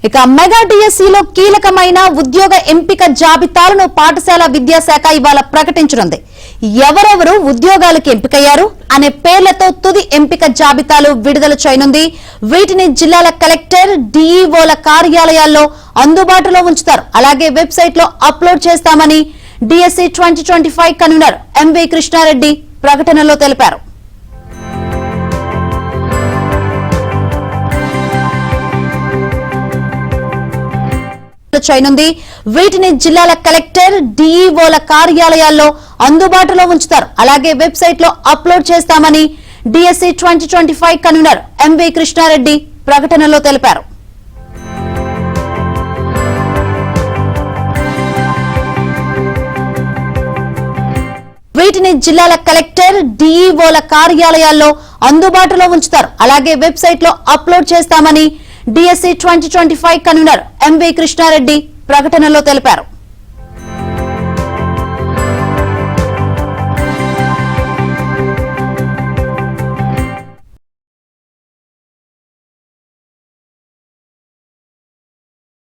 ఇక మెగా డిఎస్సిలో కీలకమైన ఉద్యోగ ఎంపిక జాబితాలను పాఠశాల విద్యాశాఖ ఇవాళ ప్రకటించనుంది. ఎవరెవరు ఉద్యోగాలకు ఎంపికయ్యారు అనే పేర్లతో తుది ఎంపిక జాబితాలు విడుదల చేయనుంది. వీటిని జిల్లాల కలెక్టర్, డిఈఓల కార్యాలయాల్లో అందుబాటులో ఉంచుతారు. అలాగే వెబ్సైట్ లో అప్లోడ్ చేస్తామని డిఎస్సి 2025 కన్వీనర్ ఎంవి కృష్ణారెడ్డి ప్రకటనలో తెలిపారు. చేయనుంది. వీటిని జిల్లాల కలెక్టర్, డిఈఓల కార్యాలయాల్లో అందుబాటులో ఉంచుతారు. అలాగే వెబ్సైట్ లో అప్లోడ్ చేస్తామని డిఎస్సి 2025 కన్వీనర్ ఎంవి కృష్ణారెడ్డి ప్రకటనలో తెలిపారు. వీటిని జిల్లాల కలెక్టర్, డిఈఓల కార్యాలయాల్లో అందుబాటులో ఉంచుతారు. అలాగే వెబ్సైట్ లో అప్లోడ్ చేస్తామని డిఎస్సి 2025 కన్వీనర్ ఎంవి కృష్ణారెడ్డి ప్రకటనలో తెలిపారు.